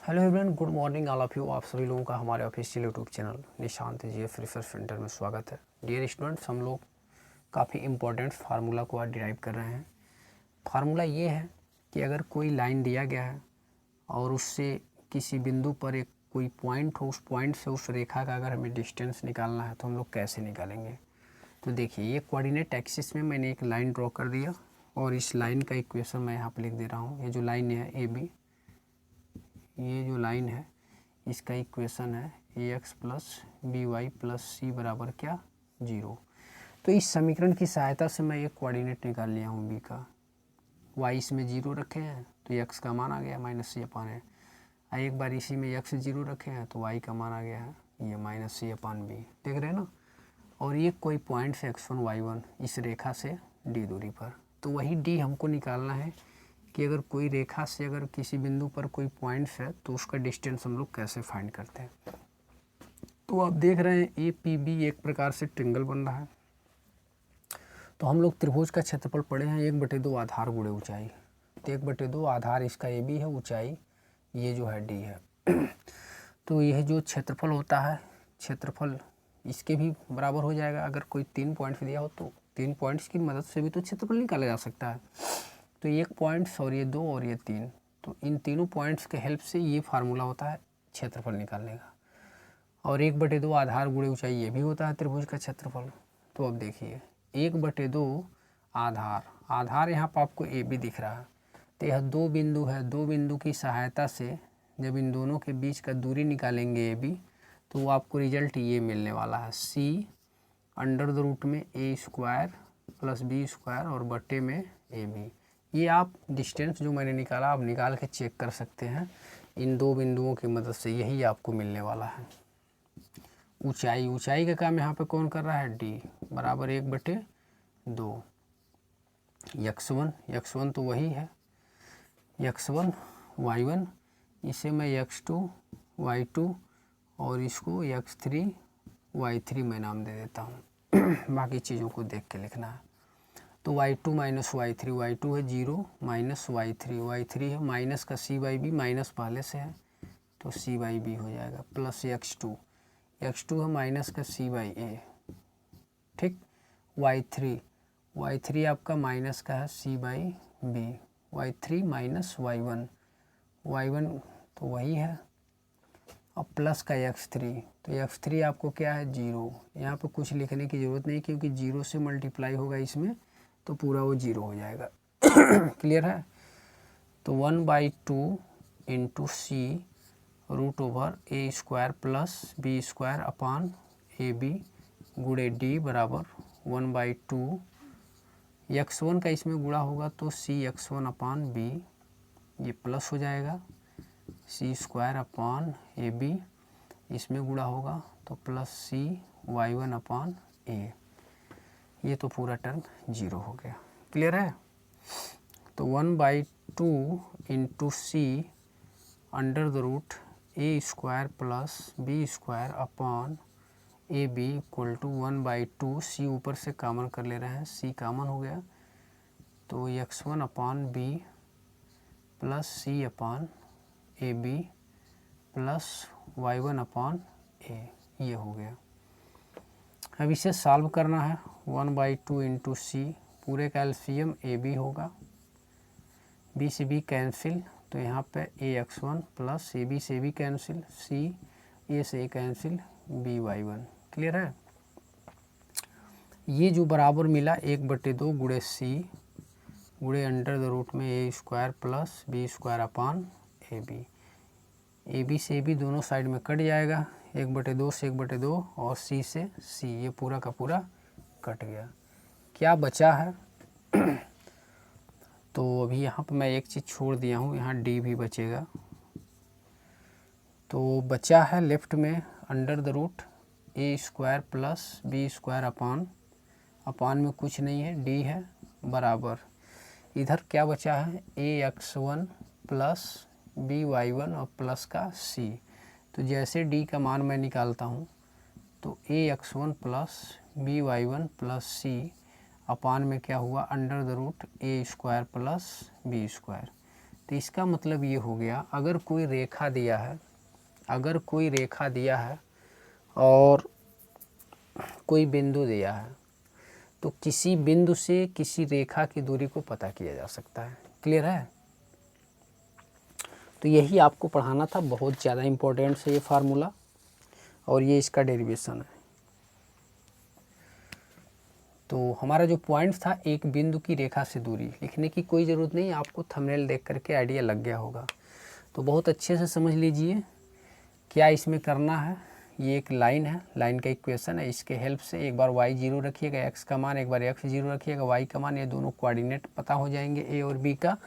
Hello everyone, good morning all of you. आप सभी लोगों का हमारे ऑफिशियल यूट्यूब चैनल निशांत जी रिसर्च सेंटर में स्वागत है। डियर स्टूडेंट्स, हम लोग काफ़ी इम्पोर्टेंट फार्मूला को आज डिराइव कर रहे हैं। फार्मूला ये है कि अगर कोई लाइन दिया गया है और उससे किसी बिंदु पर एक कोई पॉइंट हो, उस पॉइंट से उस रेखा का अगर हमें डिस्टेंस निकालना है तो हम लोग कैसे निकालेंगे। तो देखिए, ये कोऑर्डिनेट एक्सिस में मैंने एक लाइन ड्रॉ कर दिया और इस लाइन का इक्वेशन मैं यहाँ पर लिख दे रहा हूँ। ये जो लाइन है ए बी, ये जो लाइन है इसका इक्वेशन है A X plus B Y plus C बराबर क्या, 0। तो इस समीकरण की सहायता से मैं एक कोऑर्डिनेट निकाल लिया हूँ बी का। वाई इसमें 0 रखे हैं तो एक्स का मान आ गया माइनस सी अपान है। एक बार इसी में एक्स 0 रखे हैं तो वाई का मान आ गया है ये माइनस सी अपान बी। देख रहे हैं ना। और ये कोई पॉइंट से x1 y1 इस रेखा से डी दूरी पर, तो वही डी हमको निकालना है कि अगर कोई रेखा से अगर किसी बिंदु पर कोई पॉइंट्स है तो उसका डिस्टेंस हम लोग कैसे फाइंड करते हैं। तो आप देख रहे हैं ए पी बी एक प्रकार से ट्रिंगल बन रहा है। तो हम लोग त्रिभुज का क्षेत्रफल पढ़े हैं 1/2 आधार गुणे ऊंचाई। तो 1/2 आधार इसका ए बी है, ऊंचाई ये जो है डी है। तो यह जो क्षेत्रफल होता है, क्षेत्रफल इसके भी बराबर हो जाएगा। अगर कोई 3 पॉइंट्स दिया हो तो 3 पॉइंट्स की मदद से भी तो क्षेत्रफल निकाला जा सकता है। तो 1 पॉइंट्स और ये 2 और ये 3, तो इन तीनों पॉइंट्स के हेल्प से ये फार्मूला होता है क्षेत्रफल निकालने का। और 1/2 आधार गुणे ऊंचाई ये भी होता है त्रिभुज का क्षेत्रफल। तो अब देखिए 1/2 आधार, आधार यहाँ पर आपको ए बी दिख रहा है। तो यह 2 बिंदु है, 2 बिंदु की सहायता से जब इन दोनों के बीच का दूरी निकालेंगे ए बी, तो वो आपको रिजल्ट ये मिलने वाला है सी अंडर द रूट में A square plus B square और बटे में ए बी। ये आप डिस्टेंस जो मैंने निकाला आप निकाल के चेक कर सकते हैं इन 2 बिंदुओं की मदद से, यही आपको मिलने वाला है। ऊंचाई, ऊंचाई का काम यहाँ पे कौन कर रहा है, डी बराबर 1/2। x1 तो वही है x1 y1, इसे मैं x2 y2 और इसको x3 y3 मैं नाम दे देता हूँ। बाकी चीज़ों को देख के लिखना है। तो y2 माइनस y2 है 0 माइनस y3 है माइनस का c बाई बी, माइनस पहले से है तो c बाई बी हो जाएगा प्लस x2 है माइनस का c बाई ए, ठीक। y3 आपका माइनस का है c by B, y3 minus y1 तो वही है, अब प्लस का x3, तो x3 आपको क्या है 0। यहाँ पे कुछ लिखने की ज़रूरत नहीं क्योंकि 0 से मल्टीप्लाई होगा इसमें तो पूरा वो 0 हो जाएगा। क्लियर है। तो 1/2 into C root over A square plus B square upon A B गुणे डी बराबर 1/2। x1 का इसमें गुणा होगा तो सी x1 अपान बी, ये प्लस हो जाएगा सी स्क्वायर अपान ए बी, इसमें गुणा होगा तो plus C y1 upon A, ये तो पूरा टर्म 0 हो गया। क्लियर है। तो 1/2 into C under the root A square plus B square upon A B equal to 1/2, C ऊपर से कॉमन कर ले रहे हैं, सी कॉमन हो गया तो x1 upon B plus C upon A B plus y1 upon A, ये हो गया। अब इसे सॉल्व करना है। 1/2 इंटू सी, पूरे का एलसीएम ए बी होगा, बी से बी कैंसिल तो यहाँ पे ए x1 प्लस ए बी से भी कैंसिल, सी ए से ए कैंसिल, बी y1। क्लियर है। ये जो बराबर मिला 1/2 गुणे सी गुणे अंडर द रूट में A square plus B square upon A B से ए बी दोनों साइड में कट जाएगा, 1/2 से 1/2 और सी से सी, ये पूरा का पूरा कट गया। क्या बचा है तो अभी यहाँ पर मैं एक चीज़ छोड़ दिया हूँ, यहाँ डी भी बचेगा। तो बचा है लेफ्ट में under the root A square plus B square upon में कुछ नहीं है, डी है बराबर, इधर क्या बचा है ए x1 प्लस बी y1 और प्लस का c। तो जैसे d का मान मैं निकालता हूँ तो A x1 plus B y1 plus c upon में क्या हुआ under the root A square plus B square. तो इसका मतलब ये हो गया, अगर कोई रेखा दिया है, अगर कोई रेखा दिया है और कोई बिंदु दिया है, तो किसी बिंदु से किसी रेखा की दूरी को पता किया जा सकता है। क्लियर है? तो यही आपको पढ़ाना था, बहुत ज़्यादा इम्पोर्टेंट है ये फार्मूला, और ये इसका डेरिवेशन है। तो हमारा जो पॉइंट था, एक बिंदु की रेखा से दूरी, लिखने की कोई ज़रूरत नहीं, आपको थंबनेल देख करके आइडिया लग गया होगा। तो बहुत अच्छे से समझ लीजिए क्या इसमें करना है। ये एक लाइन है, लाइन का इक्वेशन है, इसके हेल्प से एक बार y 0 रखिएगा, x का मान, एक बार x 0 रखिएगा, y का मान, ये दोनों कोऑर्डिनेट पता हो जाएंगे a और b का।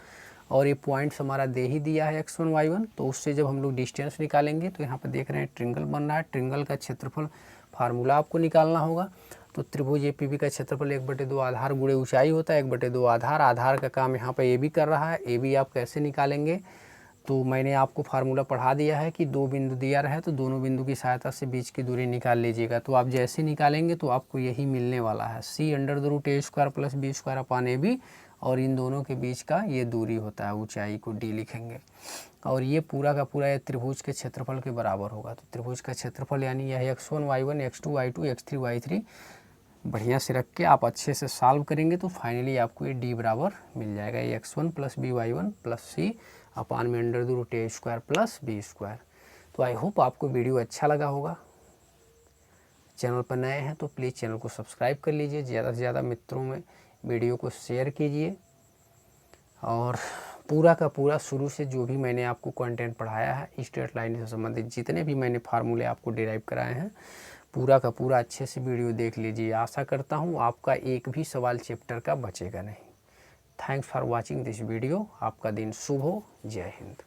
और ये पॉइंट्स हमारा दे ही दिया है x1 y1, तो उससे जब हम लोग डिस्टेंस निकालेंगे तो यहाँ पर देख रहे हैं ट्रिंगल बन रहा है, ट्रिंगल का क्षेत्रफल फार्मूला आपको निकालना होगा। तो त्रिभुज APB का क्षेत्रफल 1/2 आधार गुणे ऊंचाई होता है, 1/2 आधार, आधार का काम यहाँ पर AB कर रहा है। AB आप कैसे निकालेंगे, तो मैंने आपको फार्मूला पढ़ा दिया है कि दो बिंदु दिया रहे तो दोनों बिंदु की सहायता से बीच की दूरी निकाल लीजिएगा। तो आप जैसे निकालेंगे तो आपको यही मिलने वाला है, c√a² + b² AB, और इन दोनों के बीच का ये दूरी होता है, ऊंचाई को d लिखेंगे, और ये पूरा का पूरा ये त्रिभुज के क्षेत्रफल के बराबर होगा। तो त्रिभुज का क्षेत्रफल यानी यह x1 y1 x2 y2 x3 y3 बढ़िया से रख के आप अच्छे से सॉल्व करेंगे तो फाइनली आपको ये d बराबर मिल जाएगा, ये x1 + by1 + c अपान में √a² + b²। तो आई होप आपको वीडियो अच्छा लगा होगा। चैनल पर नए हैं तो प्लीज़ चैनल को सब्सक्राइब कर लीजिए, ज़्यादा से ज़्यादा मित्रों में वीडियो को शेयर कीजिए, और पूरा का पूरा शुरू से जो भी मैंने आपको कंटेंट पढ़ाया है, स्ट्रेट लाइन से संबंधित जितने भी मैंने फार्मूले आपको डिराइव कराए हैं, पूरा का पूरा अच्छे से वीडियो देख लीजिए। आशा करता हूँ आपका एक भी सवाल चैप्टर का बचेगा नहीं। Thanks for watching this video. आपका दिन शुभ हो। जय हिंद।